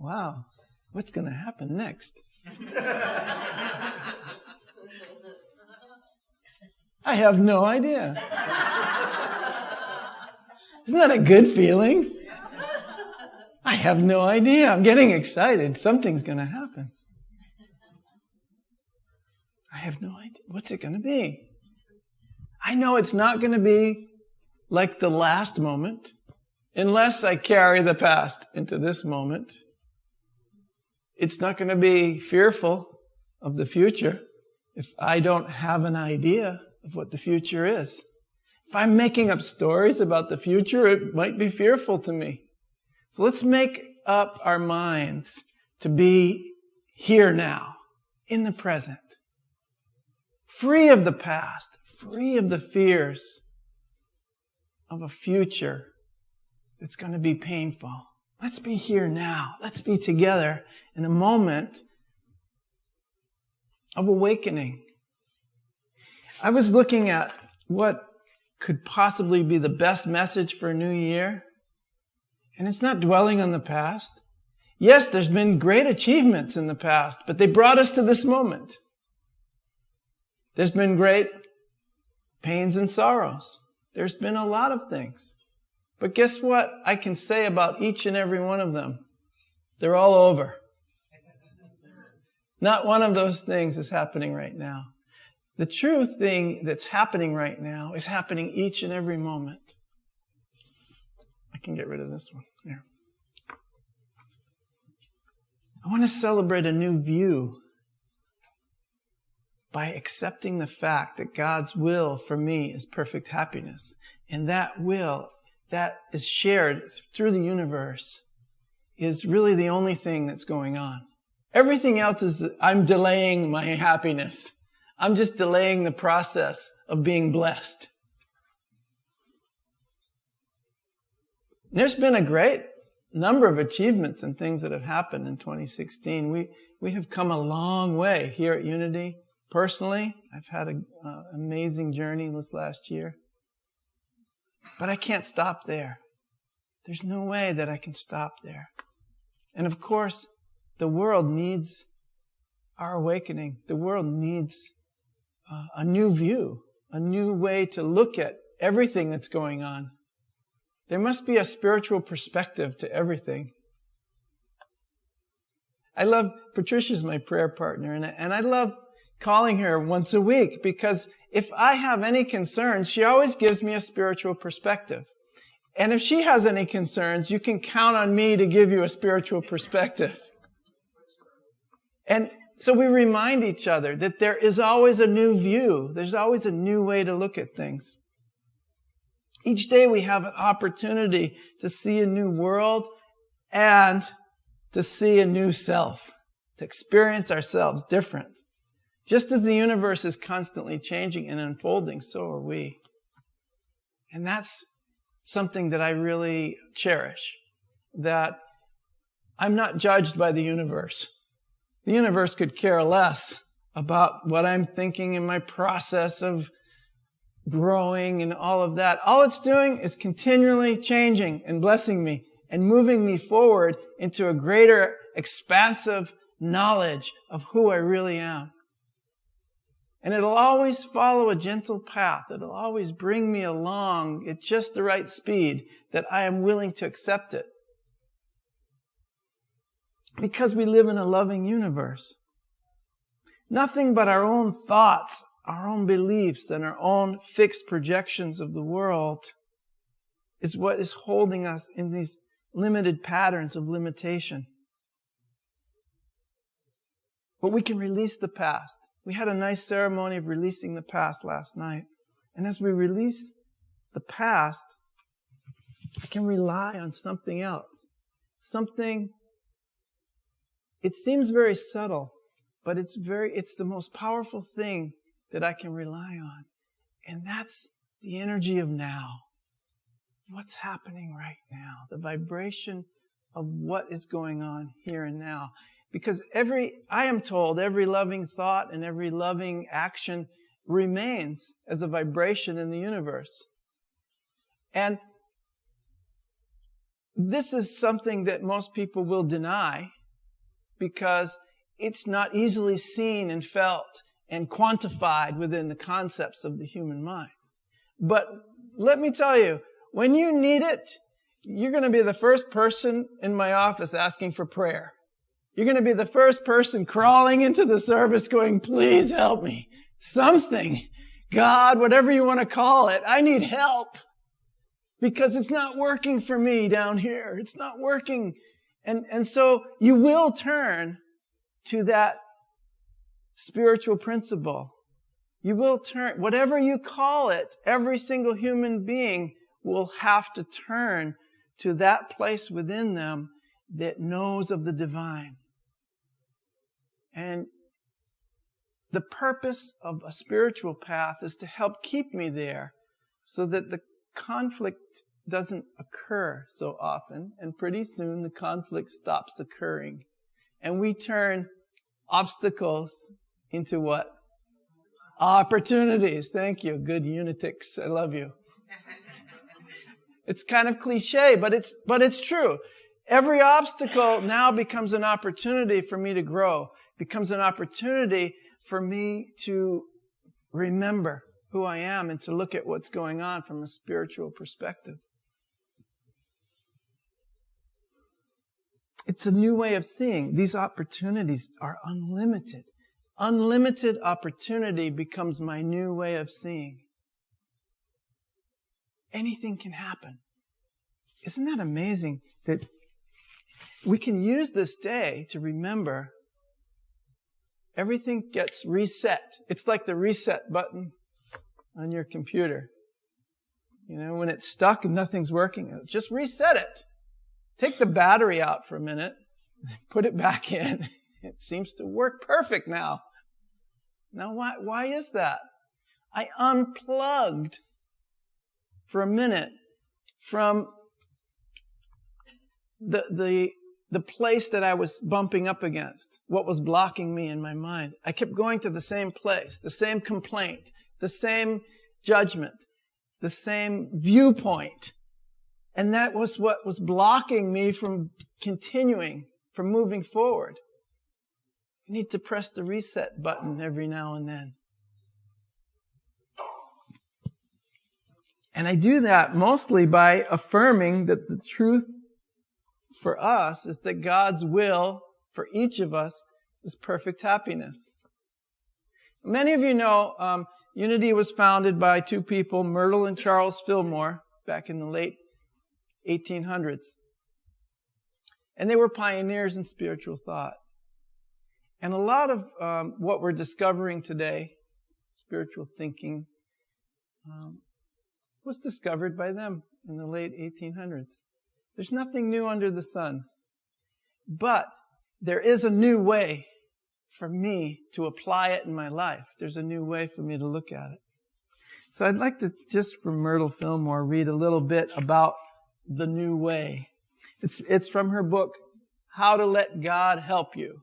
wow, what's going to happen next? I have no idea. Isn't that a good feeling? I have no idea. I'm getting excited. Something's going to happen. I have no idea. What's it going to be? I know it's not going to be like the last moment unless I carry the past into this moment. It's not going to be fearful of the future if I don't have an idea of what the future is. If I'm making up stories about the future, it might be fearful to me. So let's make up our minds to be here now, in the present. Free of the past, free of the fears of a future that's going to be painful. Let's be here now. Let's be together in a moment of awakening. I was looking at what could possibly be the best message for a new year, and it's not dwelling on the past. Yes, there's been great achievements in the past, but they brought us to this moment. There's been great pains and sorrows. There's been a lot of things. But guess what I can say about each and every one of them? They're all over. Not one of those things is happening right now. The true thing that's happening right now is happening each and every moment. I can get rid of this one. Here. I want to celebrate a new view by accepting the fact that God's will for me is perfect happiness. And that will that is shared through the universe is really the only thing that's going on. Everything else is, I'm delaying my happiness. I'm just delaying the process of being blessed. There's been a great number of achievements and things that have happened in 2016. We have come a long way here at Unity. Personally, I've had an amazing journey this last year. But I can't stop there. There's no way that I can stop there. And of course, the world needs our awakening. The world needs a new view, a new way to look at everything that's going on. There must be a spiritual perspective to everything. I love, Patricia's my prayer partner, and I love calling her once a week because if I have any concerns, she always gives me a spiritual perspective. And if she has any concerns, you can count on me to give you a spiritual perspective. And so we remind each other that there is always a new view. There's always a new way to look at things. Each day we have an opportunity to see a new world and to see a new self, to experience ourselves different. Just as the universe is constantly changing and unfolding, so are we. And that's something that I really cherish, that I'm not judged by the universe. The universe could care less about what I'm thinking in my process of growing and all of that. All it's doing is continually changing and blessing me and moving me forward into a greater expansive knowledge of who I really am. And it'll always follow a gentle path. It'll always bring me along at just the right speed that I am willing to accept it. Because we live in a loving universe. Nothing but our own thoughts, our own beliefs, and our own fixed projections of the world is what is holding us in these limited patterns of limitation. But we can release the past. We had a nice ceremony of releasing the past last night. And as we release the past, I can rely on something else. Something, it seems very subtle, but it's the most powerful thing that I can rely on. And that's the energy of now. What's happening right now? The vibration of what is going on here and now. Because I am told every loving thought and every loving action remains as a vibration in the universe. And this is something that most people will deny because it's not easily seen and felt and quantified within the concepts of the human mind. But let me tell you, when you need it, you're going to be the first person in my office asking for prayer. You're going to be the first person crawling into the service going, please help me. Something. God, whatever you want to call it, I need help. Because it's not working for me down here. It's not working. And so you will turn to that spiritual principle. You will turn, whatever you call it, every single human being will have to turn to that place within them that knows of the divine. And the purpose of a spiritual path is to help keep me there so that the conflict doesn't occur so often. And pretty soon the conflict stops occurring. And we turn obstacles into what? Opportunities. Thank you. Good unitics. I love you. It's kind of cliche, but it's true. Every obstacle now becomes an opportunity for me to grow, becomes an opportunity for me to remember who I am and to look at what's going on from a spiritual perspective. It's a new way of seeing. These opportunities are unlimited. Unlimited opportunity becomes my new way of seeing. Anything can happen. Isn't that amazing that we can use this day to remember everything gets reset. It's like the reset button on your computer. You know, when it's stuck and nothing's working, just reset it. Take the battery out for a minute, put it back in. It seems to work perfect now. Now, why is that? I unplugged for a minute from the place that I was bumping up against, what was blocking me in my mind. I kept going to the same place, the same complaint, the same judgment, the same viewpoint. And that was what was blocking me from continuing, from moving forward. You need to press the reset button every now and then. And I do that mostly by affirming that the truth for us is that God's will for each of us is perfect happiness. Many of you know Unity was founded by two people, Myrtle and Charles Fillmore, back in the late 1800s. And they were pioneers in spiritual thought. And a lot of what we're discovering today, spiritual thinking, was discovered by them in the late 1800s. There's nothing new under the sun. But there is a new way for me to apply it in my life. There's a new way for me to look at it. So I'd like to, just from Myrtle Fillmore, read a little bit about the new way. It's from her book, How to Let God Help You.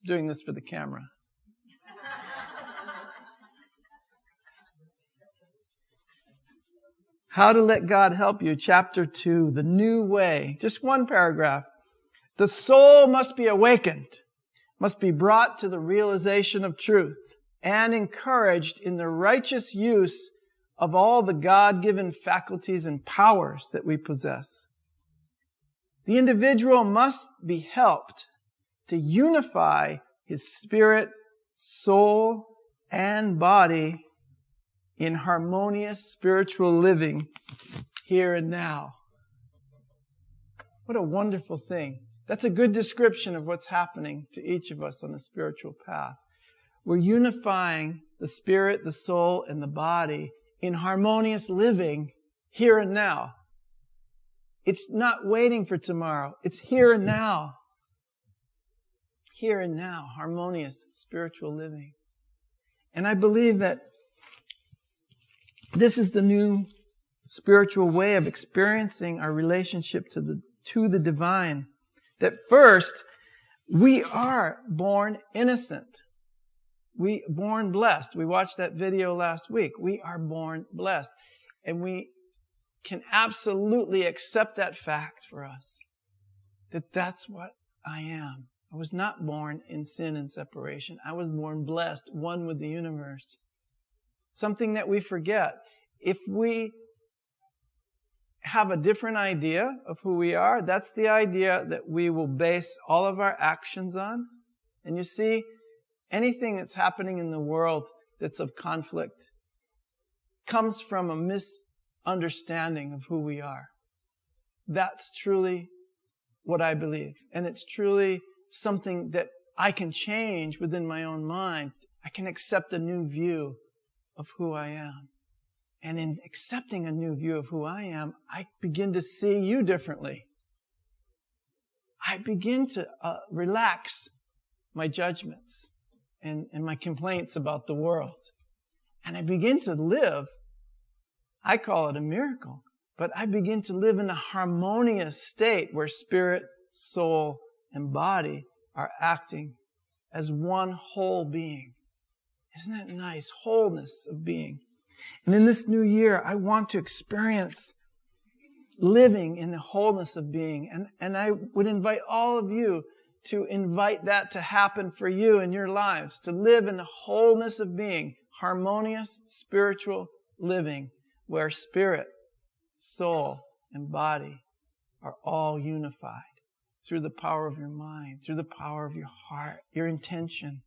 I'm doing this for the camera. How to Let God Help You, Chapter 2, The New Way. Just one paragraph. The soul must be awakened, must be brought to the realization of truth, and encouraged in the righteous use of all the God-given faculties and powers that we possess. The individual must be helped to unify his spirit, soul, and body in harmonious spiritual living here and now. What a wonderful thing. That's a good description of what's happening to each of us on the spiritual path. We're unifying the spirit, the soul, and the body in harmonious living here and now. It's not waiting for tomorrow. It's here and now. Here and now, harmonious spiritual living. And I believe that this is the new spiritual way of experiencing our relationship to the divine. That first, we are born innocent. Born blessed. We watched that video last week. We are born blessed. And we can absolutely accept that fact for us, that that's what I am. I was not born in sin and separation. I was born blessed, one with the universe. Something that we forget. If we have a different idea of who we are, that's the idea that we will base all of our actions on. And you see, anything that's happening in the world that's of conflict comes from a misunderstanding of who we are. That's truly what I believe. And it's truly something that I can change within my own mind. I can accept a new view of who I am. And in accepting a new view of who I am, I begin to see you differently. I begin to relax my judgments and my complaints about the world. And I begin to live, I call it a miracle, but I begin to live in a harmonious state where spirit, soul, and body are acting as one whole being. Isn't that nice? Wholeness of being. And in this new year, I want to experience living in the wholeness of being. And I would invite all of you to invite that to happen for you in your lives, to live in the wholeness of being, harmonious spiritual living, where spirit, soul, and body are all unified through the power of your mind, through the power of your heart, your intention.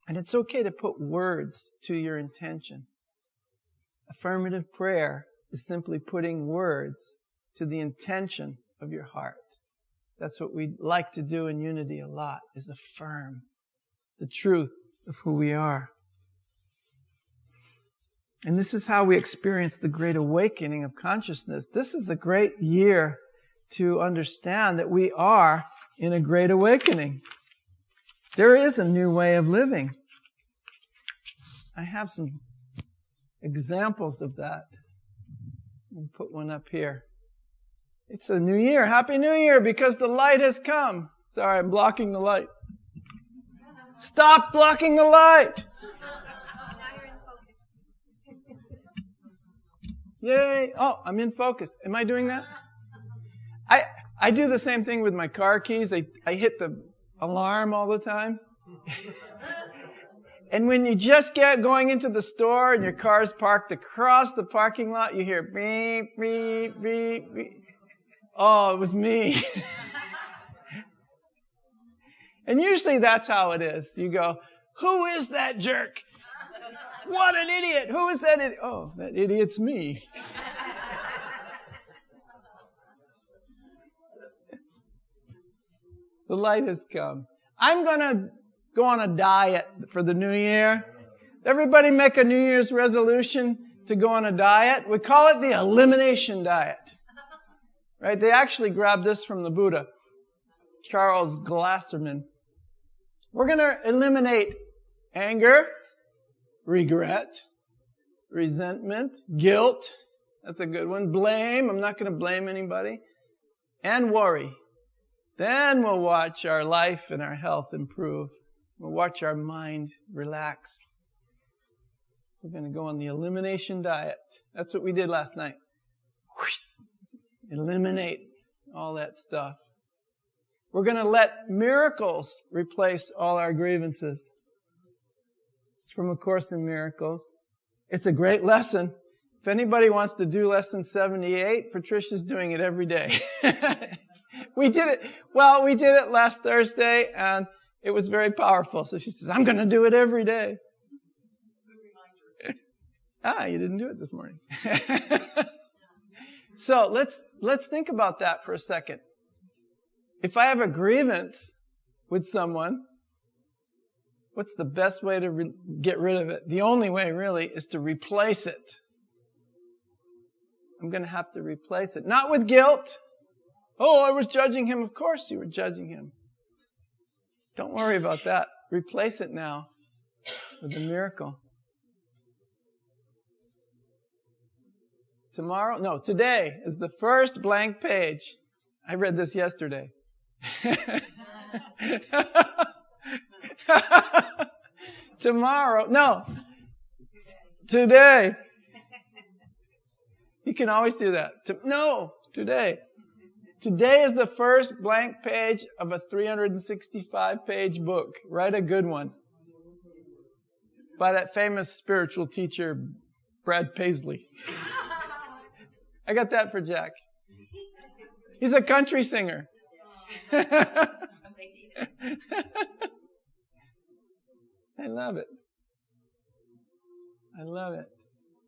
And it's okay to put words to your intention. Affirmative prayer is simply putting words to the intention of your heart. That's what we like to do in unity a lot, is affirm the truth of who we are. And this is how we experience the great awakening of consciousness. This is a great year to understand that we are in a great awakening. There is a new way of living. I have some examples of that. I'll put one up here. It's a new year. Happy New Year, because the light has come. Sorry, I'm blocking the light. Stop blocking the light! Yay! Oh, I'm in focus. Am I doing that? I do the same thing with my car keys. I hit the alarm all the time. And when you just get going into the store and your car's parked across the parking lot, you hear beep, beep, beep, beep. Oh, it was me. And usually that's how it is. You go, who is that jerk? What an idiot. Who is that idiot? Oh, that idiot's me. The light has come. I'm going to go on a diet for the new year. Everybody make a New Year's resolution to go on a diet. We call it the elimination diet. Right? They actually grabbed this from the Buddha, Charles Glasserman. We're going to eliminate anger, regret, resentment, guilt. That's a good one. Blame. I'm not going to blame anybody. And worry. Then we'll watch our life and our health improve. We'll watch our mind relax. We're going to go on the elimination diet. That's what we did last night. Eliminate all that stuff. We're going to let miracles replace all our grievances. It's from A Course in Miracles. It's a great lesson. If anybody wants to do lesson 78, Patricia's doing it every day. We did it last Thursday, and it was very powerful. So she says, I'm going to do it every day. You didn't do it this morning. So let's think about that for a second. If I have a grievance with someone, what's the best way to get rid of it? The only way, really, is to replace it. I'm going to have to replace it. Not with guilt. Oh, I was judging him. Of course you were judging him. Don't worry about that. Replace it now with a miracle. Today is the first blank page. I read this yesterday. Today. You can always do that. No, today. Today is the first blank page of a 365-page book. Write a good one. By that famous spiritual teacher, Brad Paisley. I got that for Jack. He's a country singer. I love it. I love it.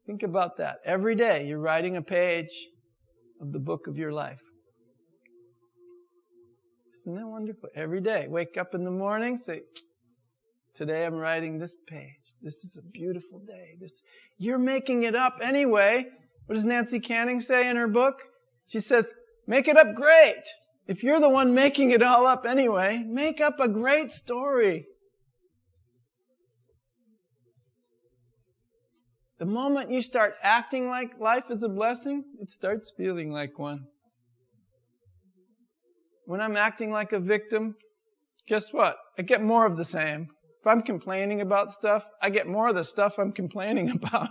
Think about that. Every day you're writing a page of the book of your life. Isn't that wonderful? Every day. Wake up in the morning, say, today I'm writing this page. This is a beautiful day. You're making it up anyway. What does Nancy Canning say in her book? She says, make it up great. If you're the one making it all up anyway, make up a great story. The moment you start acting like life is a blessing, it starts feeling like one. When I'm acting like a victim, guess what? I get more of the same. If I'm complaining about stuff, I get more of the stuff I'm complaining about.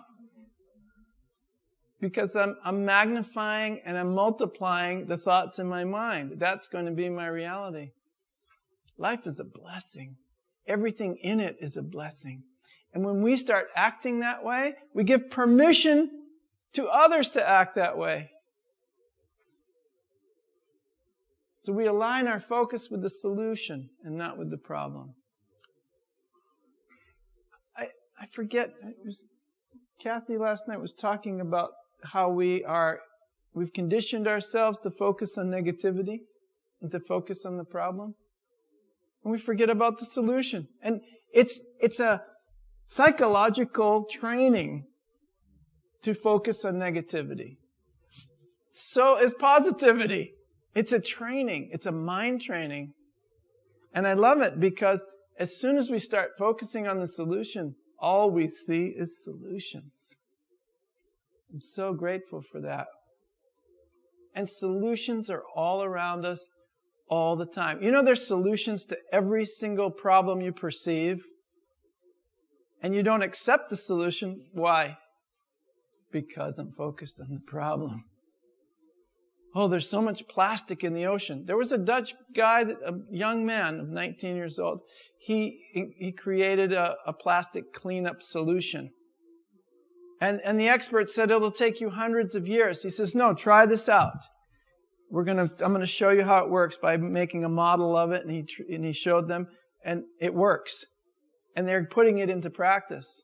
Because I'm magnifying and I'm multiplying the thoughts in my mind. That's going to be my reality. Life is a blessing. Everything in it is a blessing. And when we start acting that way, we give permission to others to act that way. So we align our focus with the solution and not with the problem. I forget, Kathy last night was talking about how we've conditioned ourselves to focus on negativity and to focus on the problem. And we forget about the solution. And it's a psychological training to focus on negativity. So is positivity. It's a training. It's a mind training. And I love it because as soon as we start focusing on the solution, all we see is solutions. I'm so grateful for that. And solutions are all around us all the time. You know, there's solutions to every single problem you perceive. And you don't accept the solution. Why? Because I'm focused on the problem. Oh, there's so much plastic in the ocean. There was a Dutch guy, a young man of 19 years old. He created a plastic cleanup solution. And the expert said it'll take you hundreds of years. He says, no, try this out. I'm going to show you how it works by making a model of it. And he showed them, and it works. And they're putting it into practice.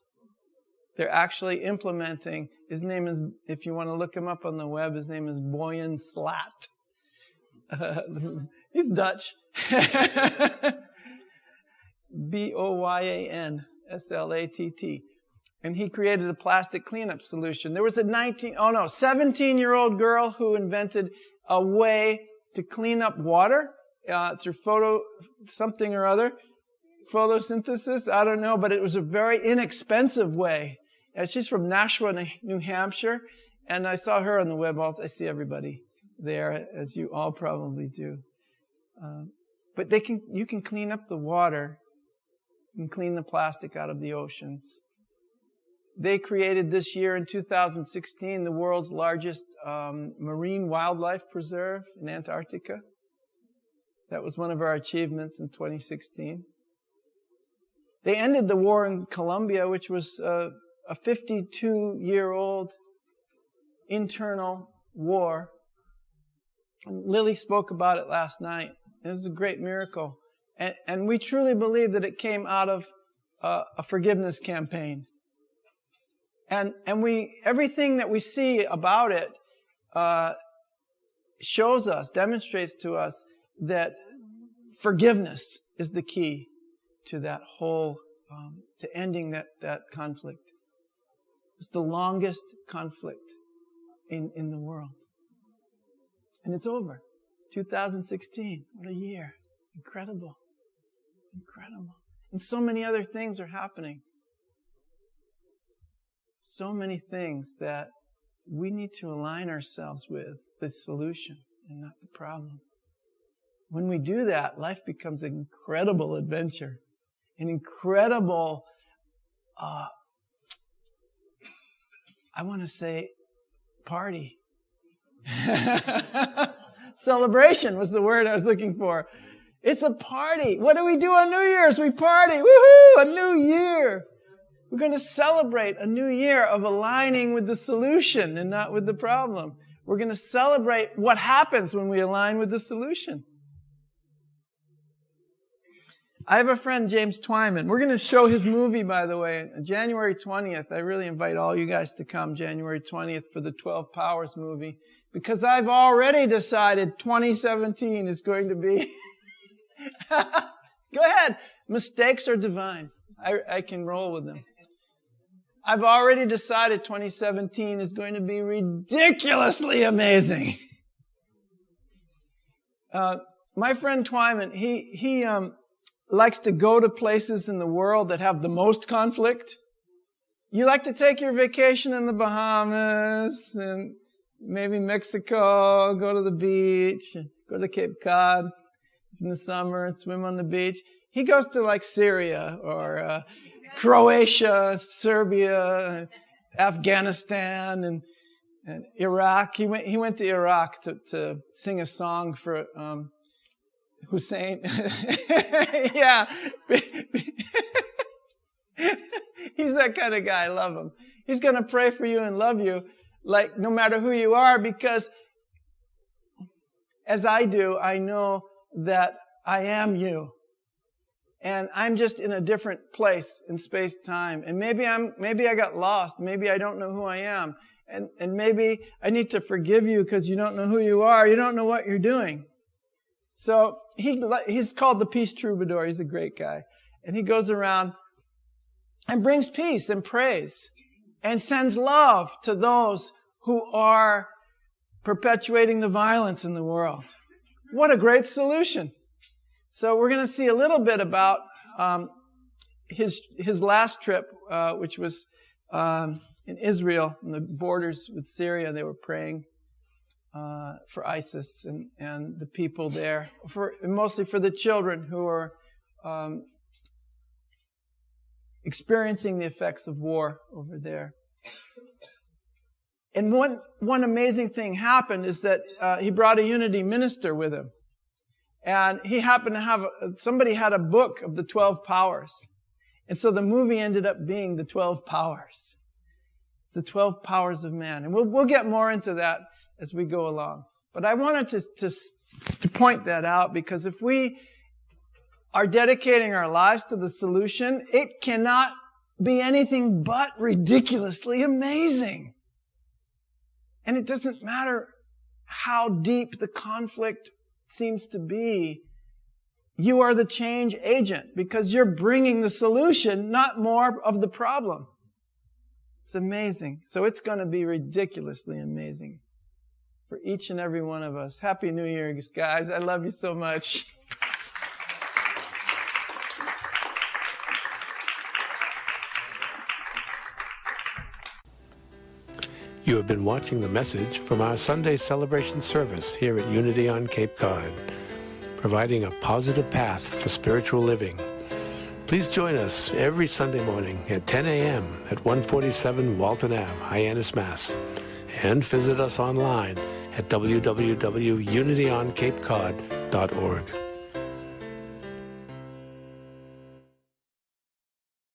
They're actually implementing. His name is, if you want to look him up on the web, his name is Boyan Slat. He's Dutch. Boyan Slatt. And he created a plastic cleanup solution. There was a 17-year-old girl who invented a way to clean up water through photosynthesis, I don't know, but it was a very inexpensive way. She's from Nashua, New Hampshire, and I saw her on the web. I see everybody there, as you all probably do. But you can clean up the water and clean the plastic out of the oceans. They created this year in 2016 the world's largest marine wildlife preserve in Antarctica. That was one of our achievements in 2016. They ended the war in Colombia, which was a 52-year-old internal war. Lily spoke about it last night. It was a great miracle. And we truly believe that it came out of a forgiveness campaign. And everything that we see about it demonstrates to us that forgiveness is the key to that whole, to ending that conflict. It's the longest conflict in the world. And it's over. 2016. What a year. Incredible. Incredible. And so many other things are happening. So many things that we need to align ourselves with the solution and not the problem. When we do that, life becomes an incredible adventure. An incredible, party. Celebration was the word I was looking for. It's a party. What do we do on New Year's? We party. Woohoo! A new year. We're going to celebrate a new year of aligning with the solution and not with the problem. We're going to celebrate what happens when we align with the solution. I have a friend, James Twyman. We're going to show his movie, by the way, on January 20th. I really invite all you guys to come January 20th for the 12 Powers movie, because I've already decided 2017 is going to be... Go ahead. Mistakes are divine. I can roll with them. I've already decided 2017 is going to be ridiculously amazing. My friend Twyman, he likes to go to places in the world that have the most conflict. You like to take your vacation in the Bahamas and maybe Mexico, go to the beach, go to Cape Cod in the summer and swim on the beach. He goes to like Syria or Croatia, Serbia, Afghanistan, and Iraq. He went to Iraq to sing a song for Hussein. Yeah. He's that kind of guy. I love him. He's going to pray for you and love you, like no matter who you are, because as I do, I know that I am you. And I'm just in a different place in space-time. And maybe I got lost. Maybe I don't know who I am. And maybe I need to forgive you because you don't know who you are. You don't know what you're doing. So he's called the Peace Troubadour. He's a great guy. And he goes around and brings peace and praise and sends love to those who are perpetuating the violence in the world. What a great solution. So we're going to see a little bit about his last trip, which was in Israel, on the borders with Syria. They were praying for ISIS and the people there, mostly for the children who are experiencing the effects of war over there. And one amazing thing happened is that he brought a unity minister with him. And he happened to have, somebody had a book of the 12 powers. And so the movie ended up being the 12 powers. It's the 12 powers of man. And we'll get more into that as we go along. But I wanted to point that out, because if we are dedicating our lives to the solution, it cannot be anything but ridiculously amazing. And it doesn't matter how deep the conflict seems to be. You are the change agent because you're bringing the solution, not more of the problem. It's amazing. So it's going to be ridiculously amazing for each and every one of us. Happy New Year, guys. I love you so much. You have been watching the message from our Sunday celebration service here at Unity on Cape Cod, providing a positive path for spiritual living. Please join us every Sunday morning at 10 a.m. at 147 Walton Ave, Hyannis, Mass. And visit us online at www.unityoncapecod.org.